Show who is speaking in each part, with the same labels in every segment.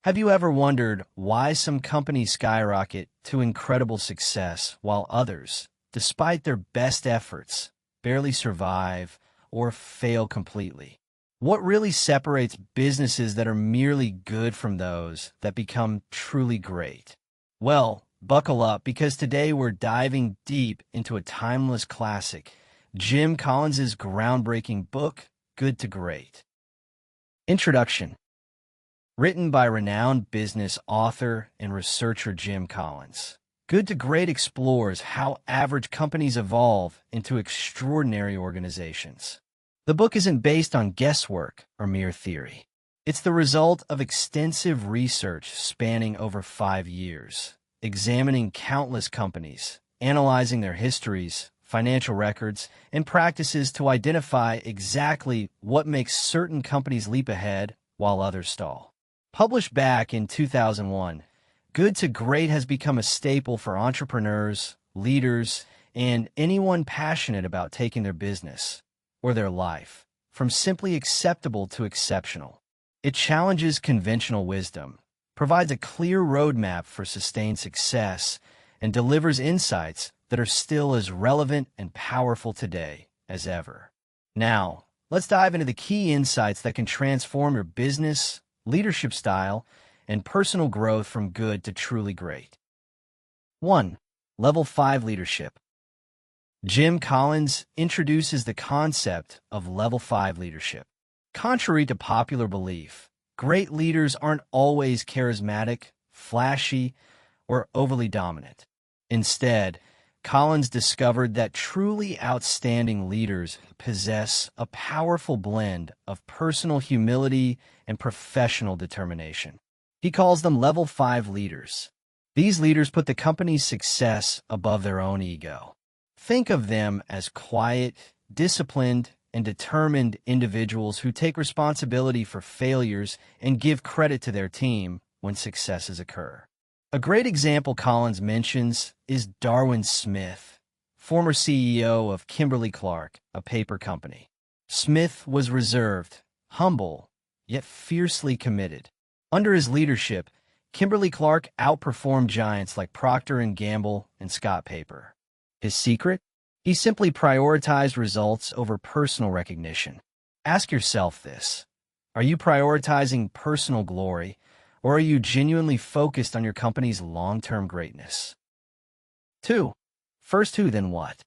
Speaker 1: Have you ever wondered why some companies skyrocket to incredible success while others, despite their best efforts, barely survive or fail completely? What really separates businesses that are merely good from those that become truly great? Well, buckle up because today we're diving deep into a timeless classic, Jim Collins's groundbreaking book, Good to Great. Introduction. Written by renowned business author and researcher Jim Collins, Good to Great explores how average companies evolve into extraordinary organizations. The book isn't based on guesswork or mere theory. It's the result of extensive research spanning over 5 years, examining countless companies, analyzing their histories, financial records, and practices to identify exactly what makes certain companies leap ahead while others stall. Published back in 2001, Good to Great has become a staple for entrepreneurs, leaders, and anyone passionate about taking their business or their life from simply acceptable to exceptional. It challenges conventional wisdom, provides a clear roadmap for sustained success, and delivers insights that are still as relevant and powerful today as ever. Now, let's dive into the key insights that can transform your business, leadership style, and personal growth from good to truly great. 1. Level 5 Leadership. Jim Collins introduces the concept of Level 5 leadership. Contrary to popular belief, great leaders aren't always charismatic, flashy, or overly dominant. Instead, Collins discovered that truly outstanding leaders possess a powerful blend of personal humility and professional determination. He calls them Level 5 leaders. These leaders put the company's success above their own ego. Think of them as quiet, disciplined, and determined individuals who take responsibility for failures and give credit to their team when successes occur. A great example Collins mentions is Darwin Smith, former CEO of Kimberly-Clark, a paper company. Smith was reserved, humble, yet fiercely committed. Under his leadership, Kimberly-Clark outperformed giants like Procter & Gamble and Scott Paper. His secret? He simply prioritized results over personal recognition. Ask yourself this: are you prioritizing personal glory, or are you genuinely focused on your company's long-term greatness? 2. First who, then what?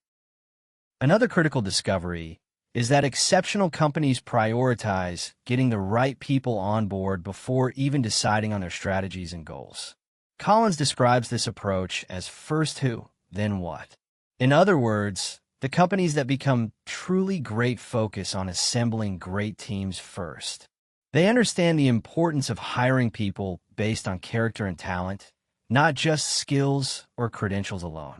Speaker 1: Another critical discovery is that exceptional companies prioritize getting the right people on board before even deciding on their strategies and goals. Collins describes this approach as first who, then what. In other words, the companies that become truly great focus on assembling great teams first. They understand the importance of hiring people based on character and talent, not just skills or credentials alone.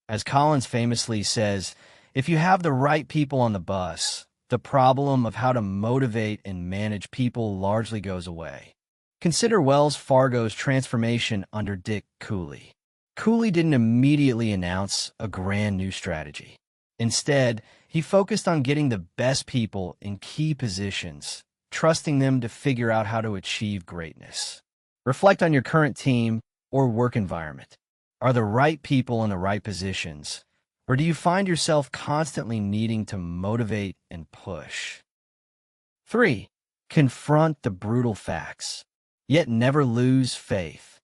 Speaker 1: As Collins famously says, if you have the right people on the bus, the problem of how to motivate and manage people largely goes away. Consider Wells Fargo's transformation under Dick Cooley. Cooley didn't immediately announce a grand new strategy. Instead, he focused on getting the best people in key positions, trusting them to figure out how to achieve greatness. Reflect on your current team or work environment. Are the right people in the right positions, or do you find yourself constantly needing to motivate and push? 3. Confront the brutal facts, yet never lose faith.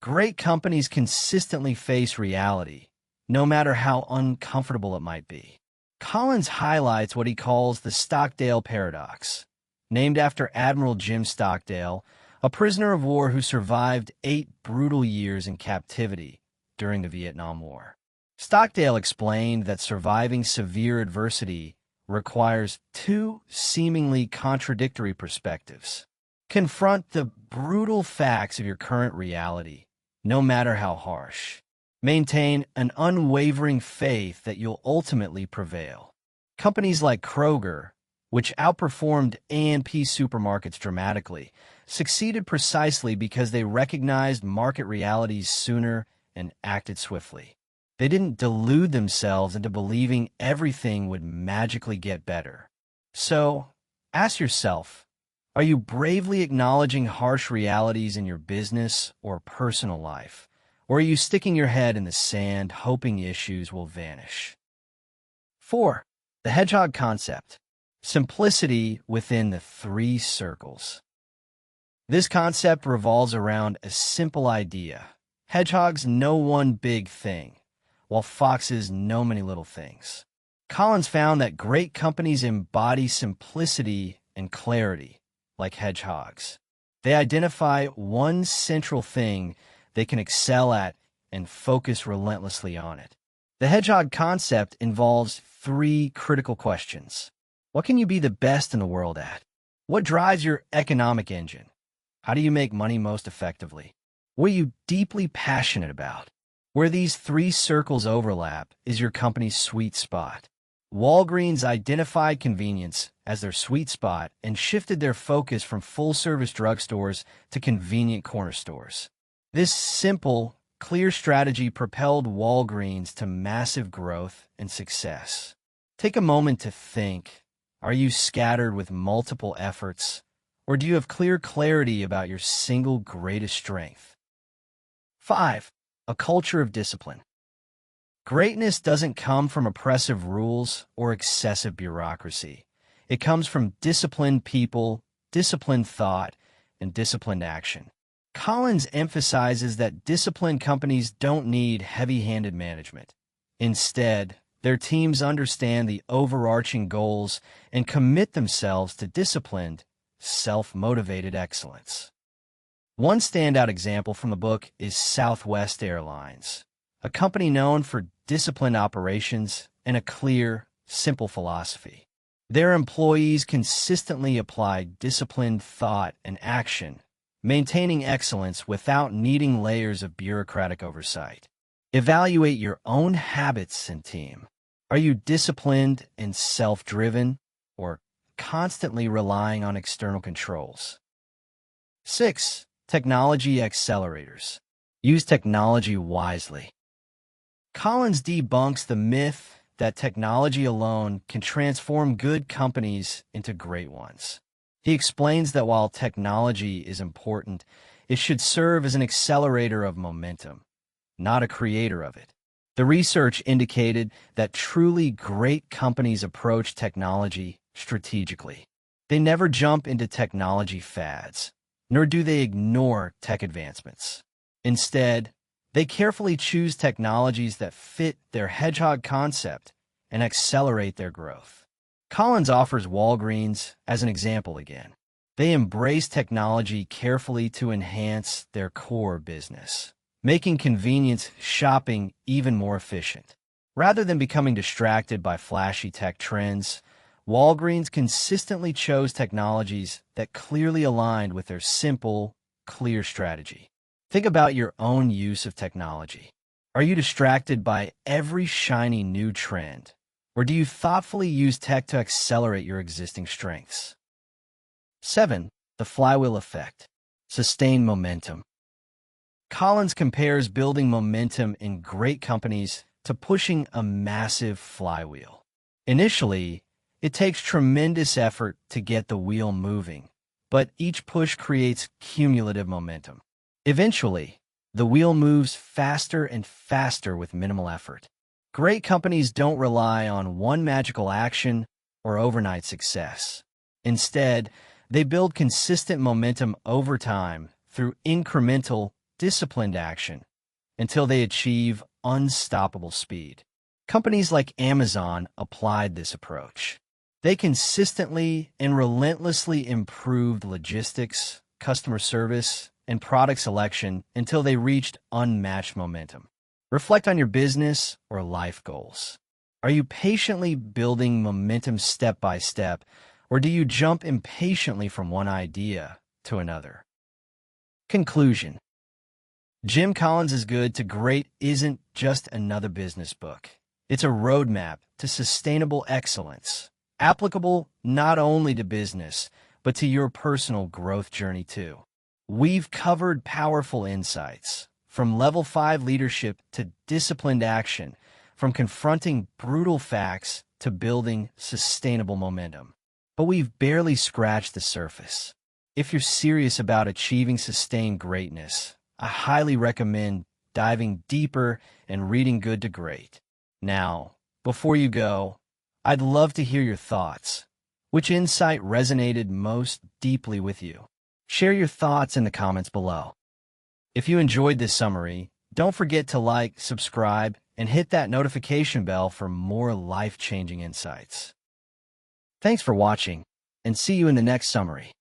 Speaker 1: Great companies consistently face reality, no matter how uncomfortable it might be. Collins highlights what he calls the Stockdale paradox, named after Admiral Jim Stockdale, a prisoner of war who survived 8 brutal years in captivity during the Vietnam War. Stockdale explained that surviving severe adversity requires 2 seemingly contradictory perspectives. Confront the brutal facts of your current reality, no matter how harsh. Maintain an unwavering faith that you'll ultimately prevail. Companies like Kroger, which outperformed A&P supermarkets dramatically, succeeded precisely because they recognized market realities sooner and acted swiftly. They didn't delude themselves into believing everything would magically get better. So, ask yourself, Are you bravely acknowledging harsh realities in your business or personal life? Or are you sticking your head in the sand, hoping issues will vanish? 4. The Hedgehog Concept. Simplicity within the 3 circles. This concept revolves around a simple idea. Hedgehogs know one big thing, while foxes know many little things. Collins found that great companies embody simplicity and clarity, like hedgehogs. They identify one central thing they can excel at and focus relentlessly on it. The Hedgehog Concept involves 3 critical questions. What can you be the best in the world at? What drives your economic engine? How do you make money most effectively? What are you deeply passionate about? Where these 3 circles overlap is your company's sweet spot. Walgreens identified convenience as their sweet spot and shifted their focus from full-service drugstores to convenient corner stores. This simple, clear strategy propelled Walgreens to massive growth and success. Take a moment to think. Are you scattered with multiple efforts, or do you have clear clarity about your single greatest strength? 5. A culture of discipline. Greatness doesn't come from oppressive rules or excessive bureaucracy. It comes from disciplined people, disciplined thought, and disciplined action. Collins emphasizes that disciplined companies don't need heavy-handed management. Instead, their teams understand the overarching goals and commit themselves to disciplined, self-motivated excellence. One standout example from the book is Southwest Airlines, a company known for disciplined operations and a clear, simple philosophy. Their employees consistently applied disciplined thought and action, maintaining excellence without needing layers of bureaucratic oversight. Evaluate your own habits and team. Are you disciplined and self-driven, or constantly relying on external controls? 6. Technology accelerators. Use technology wisely. Collins debunks the myth that technology alone can transform good companies into great ones. He explains that while technology is important, it should serve as an accelerator of momentum, not a creator of it. The research indicated that truly great companies approach technology strategically. They never jump into technology fads, nor do they ignore tech advancements. Instead, they carefully choose technologies that fit their hedgehog concept and accelerate their growth. Collins offers Walgreens as an example again. They embrace technology carefully to enhance their core business, making convenience shopping even more efficient. Rather than becoming distracted by flashy tech trends, Walgreens consistently chose technologies that clearly aligned with their simple, clear strategy. Think about your own use of technology. Are you distracted by every shiny new trend, or do you thoughtfully use tech to accelerate your existing strengths? 7. The flywheel effect. Sustain momentum. Collins compares building momentum in great companies to pushing a massive flywheel. Initially, it takes tremendous effort to get the wheel moving, but each push creates cumulative momentum. Eventually, the wheel moves faster and faster with minimal effort. Great companies don't rely on one magical action or overnight success. Instead, they build consistent momentum over time through incremental, disciplined action until they achieve unstoppable speed. Companies like Amazon applied this approach. They consistently and relentlessly improved logistics, customer service, and product selection until they reached unmatched momentum. Reflect on your business or life goals. Are you patiently building momentum step by step, or do you jump impatiently from one idea to another? Conclusion. Jim Collins' Good to Great isn't just another business book. It's a roadmap to sustainable excellence, applicable not only to business, but to your personal growth journey too. We've covered powerful insights, from level 5 leadership to disciplined action, from confronting brutal facts to building sustainable momentum. But we've barely scratched the surface. If you're serious about achieving sustained greatness, I highly recommend diving deeper and reading Good to Great. Now, before you go, I'd love to hear your thoughts. Which insight resonated most deeply with you? Share your thoughts in the comments below. If you enjoyed this summary, don't forget to like, subscribe, and hit that notification bell for more life-changing insights. Thanks for watching, and see you in the next summary.